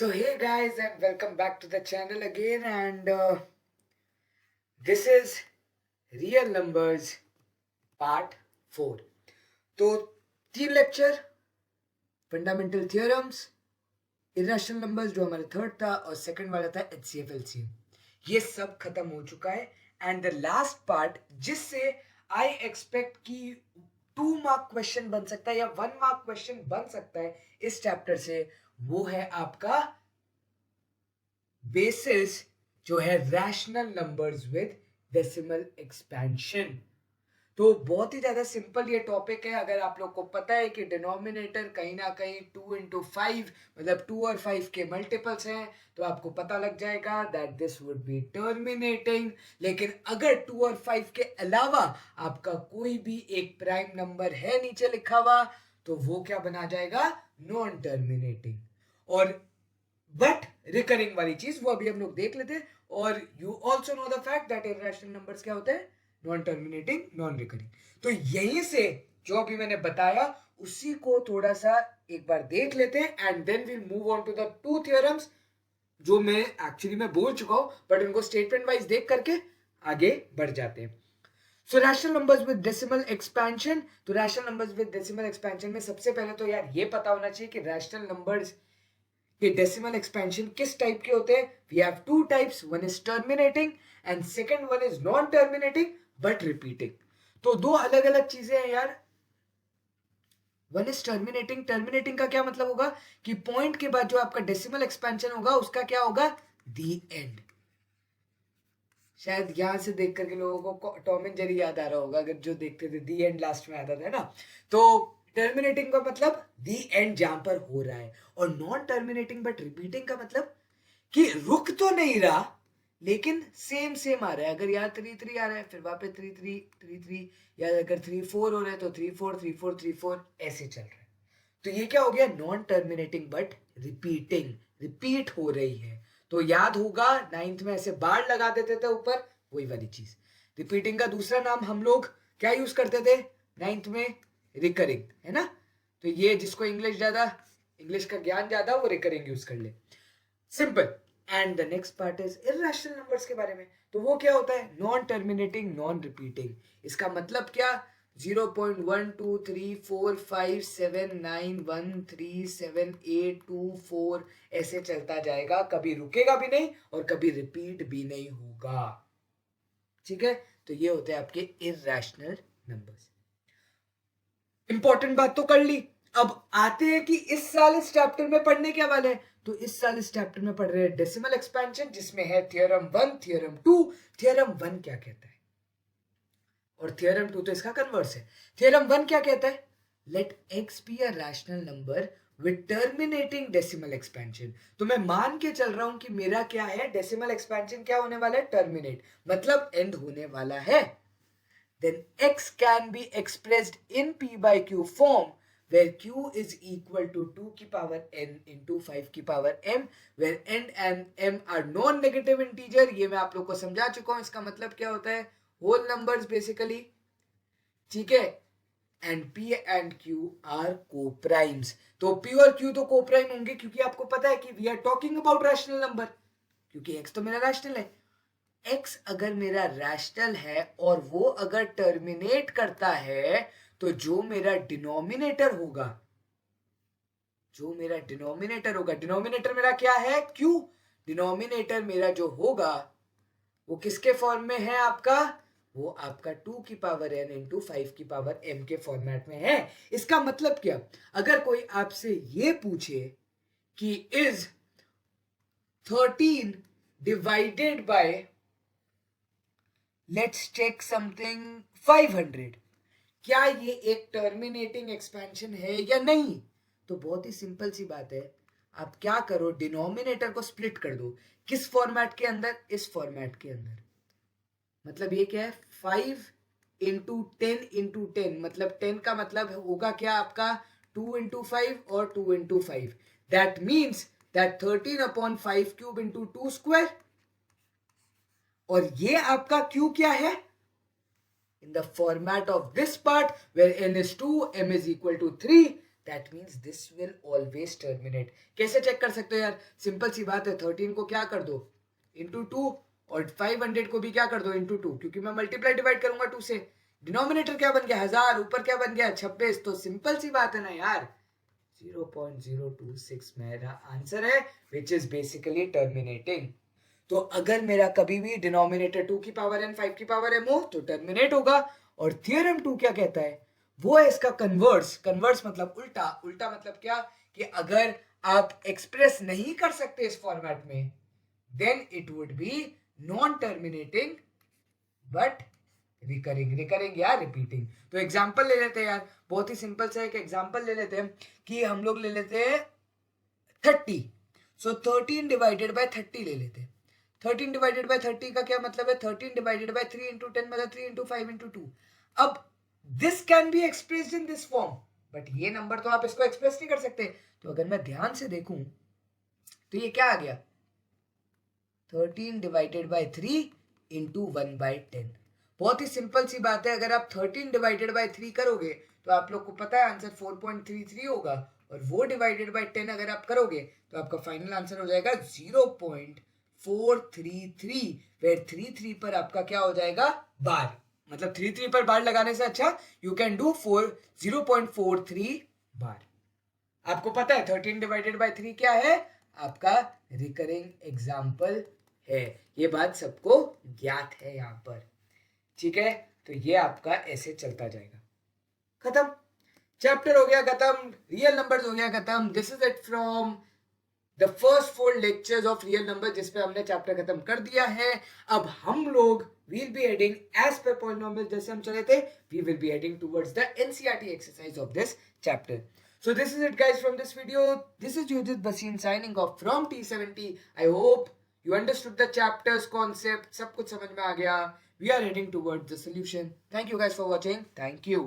So hey guys, and welcome back to the channel again, and this is Real Numbers Part 4. तो 3 lecture fundamental theorems, irrational numbers जो हमारा third था, और second वाला था HCF LCM, ये सब खत्म हो चुका है. एंड द लास्ट पार्ट जिससे आई एक्सपेक्ट कि 2 मार्क क्वेश्चन बन सकता है या 1 मार्क क्वेश्चन बन सकता है इस चैप्टर से, वो है आपका बेसिस जो है rational numbers with decimal expansion. तो बहुत ही ज्यादा सिंपल ये टॉपिक है. अगर आप लोग को पता है कि डिनोमिनेटर कहीं ना कहीं 2 into 5 मतलब 2 और 5 के मल्टीपल्स हैं, तो आपको पता लग जाएगा that this would be terminating. लेकिन अगर 2 और 5 के अलावा आपका कोई भी एक प्राइम नंबर है नीचे लिखा हुआ, तो वो क्या बना जाएगा? Non terminating. और बट रिकरिंग वाली चीज वो अभी हम लोग देख लेते हैं. और you also know the fact that irrational numbers क्या होते हैं? Non terminating, non recurring. तो यहीं से जो अभी मैंने बताया उसी को थोड़ा सा एक बार देख लेते हैं, and then will move on to the 2 theorems जो मैं एक्चुअली मैं बोल चुका हूं, बट उनको स्टेटमेंट वाइज देख करके आगे बढ़ जाते हैं. So rational numbers with decimal expansion. तो rational numbers with decimal expansion में सबसे पहले तो यार ये पता होना चाहिए कि रैशनल नंबर्स के डेसिमल एक्सपेंशन किस टाइप के होते हैं. We have 2 types, one is terminating and second one is non terminating but repeating. तो 2 अलग अलग चीजें हैं यार. One is terminating. टर्मिनेटिंग का क्या मतलब होगा कि पॉइंट के बाद जो आपका डेसिमल एक्सपेंशन होगा उसका क्या होगा? दी एंड. शायद यहां से देख करके लोगों को टॉम एंड जेरी याद आ रहा होगा, अगर जो देखते थे दी एंड लास्ट में आता था ना. तो टर्मिनेटिंग का मतलब दी एंड जहां पर हो रहा है, और नॉन टर्मिनेटिंग बट रिपीटिंग का मतलब कि रुक तो नहीं रहा लेकिन सेम सेम आ रहा है. अगर यहाँ 3 3 आ रहा है फिर वहां पे 3 3 3 3, या अगर 3 4 हो रहा है तो 3 4 3 4 3 4 ऐसे चल रहा है. तो ये क्या हो गया? Non terminating but repeating. Repeat हो रही है. तो याद होगा 9th में ऐसे बार लगा देते थे ऊपर, वही वाली चीज. रिपीटिंग का दूसरा नाम हम लोग क्या यूज करते थे 9th में? रिकरिंग, है ना. तो ये जिसको इंग्लिश का ज्ञान ज्यादा वो रिकरिंग यूज कर ले. Simple. And the next part is irrational numbers के बारे में. तो वो क्या होता है? Non terminating, non repeating. इसका मतलब क्या? 0.1234579137824 ऐसे चलता जाएगा, कभी रुकेगा भी नहीं और कभी रिपीट भी नहीं होगा. ठीक है. तो ये होते हैं आपके इररेशनल नंबर्स. इंपॉर्टेंट बात तो कर ली. अब आते हैं कि इस साल इस चैप्टर में पढ़ने क्या वाले हैं. तो इस साल इस चैप्टर में पढ़ रहे हैं डेसिमल एक्सपेंशन, जिसमें है थ्योरम 1, थ्योरम 2. थ्योरम 1 क्या कहता है और थ्योरम 2 तो इसका कन्वर्स है. थ्योरम 1 क्या कहता है? Let x be a rational number with terminating decimal expansion. तो मैं मान के चल रहा हूं कि मेरा क्या है? डेसिमल एक्सपेंशन क्या होने वाला है? टर्मिनेट, मतलब एंड होने वाला है. then x can be expressed in p by q form where q is equal to 2 की power n into 5 की power m, where n and m are non-negative integer. ये मैं आप लोग को समझा चुका हूं. इसका मतलब क्या होता है? Whole numbers basically. ठीक है. And p and q are coprimes. तो p और q तो को-प्राइम होंगे क्योंकि आपको पता है कि we are talking about rational number, क्योंकि x तो मेरा रैशनल है. x अगर मेरा रैशनल है और वो अगर टर्मिनेट करता है, तो जो मेरा डिनोमिनेटर होगा, डिनोमिनेटर मेरा क्या है? q. डिनोमिनेटर मेरा जो होगा वो किसके फॉर्म में है आपका? वो आपका 2 की पावर n इंटू 5 की पावर m के फॉर्मेट में है. इसका मतलब क्या? अगर कोई आपसे ये पूछे कि is 13 divided by, let's check something, 500, क्या ये एक टर्मिनेटिंग एक्सपेंशन है या नहीं? तो बहुत ही सिंपल सी बात है. आप क्या करो, डिनोमिनेटर को स्प्लिट कर दो. किस फॉर्मेट के अंदर? इस फॉर्मेट के अंदर. मतलब ये क्या है? 5 इंटू 10 इंटू 10, मतलब 10 का मतलब होगा क्या आपका? 2 इंटू 5 और 2 into 5. That means that 13 upon 5 cube into 2 square. और ये आपका q क्या है? In the format of this part where n is 2, m is equal to 3, that means this will always terminate. कैसे चेक कर सकते हो यार? सिंपल सी बात है, 13 को क्या कर दो इंटू 2 और 500 को भी क्या कर दो इंटू 2, क्योंकि मैं मल्टीप्लाई डिवाइड करूंगा 2 से. डिनोमिनेटर क्या बन गया 1000, ऊपर क्या बन गया 26. तो सिंपल सी बात है ना यार, 0.026 मेरा आंसर है, विच इज बेसिकली टर्मिनेटिंग. तो अगर मेरा कभी भी डिनोमिनेटर 2 की पावर n 5 की पावर m हो तो टर्मिनेट होगा. और थियरम 2 क्या कहता है, वो है इसका कन्वर्स. कन्वर्स मतलब उल्टा. उल्टा मतलब क्या, कि अगर आप एक्सप्रेस नहीं कर सकते इस फॉर्मेट में, then it would be non terminating but recurring. Recurring या रिपीटिंग. तो एग्जांपल ले लेते हैं यार, बहुत ही सिंपल सा एक एग्जांपल ले लेते हैं कि हम लोग ले लेते हैं 30. सो 13 डिवाइडेड बाय 30 ले लेते हैं. 13 डिवाइडेड बाय 30 का क्या मतलब है, 13 डिवाइडेड बाय 3 इंटू 10 मतलब 3 इंटू 5 इंटू 2. अब this can be expressed in this form, but ये नंबर तो आप इसको एक्सप्रेस नहीं कर सकते. तो अगर मैं ध्यान से देखूं तो ये क्या आ गया, 13 डिवाइडेड बाय 3 इंटू 1 बाय 10. बहुत ही सिंपल सी बात है, अगर आप 13 डिवाइडेड बाय 3 करोगे तो आप लोग को पता है आंसर 4.33 होगा, और वो डिवाइडेड बाय 10 अगर आप करोगे तो आपका फाइनल आंसर हो जाएगा 0.433, वेयर 33 पर आपका क्या हो जाएगा बार. मतलब 33 पर बार लगाने से अच्छा यू कैन डू 0.43 बार. आपको पता है 13 डिवाइडेड बाय 3 क्या है, आपका रिकरिंग एग्जाम्पल है. ये बात सबको ज्ञात है यहाँ पर. ठीक है, तो ये आपका ऐसे चलता जाएगा. खत्म, चैप्टर हो गया खत्म, रियल नंबर्स हो गया खत्म. This is it from the first 4 lectures of real number, जिसपे हमने चैप्टर खत्म कर दिया है. अब हम लोग will be heading as per polynomial, जैसे हम चले थे, we will be heading towards the NCERT exercise of this chapter. So this is it guys from this video. This is Yujit Basin signing off from T70. I hope you understood the chapters concept. सब कुछ समझ में आ गया. We are heading towards the solution. Thank you guys for watching. Thank you.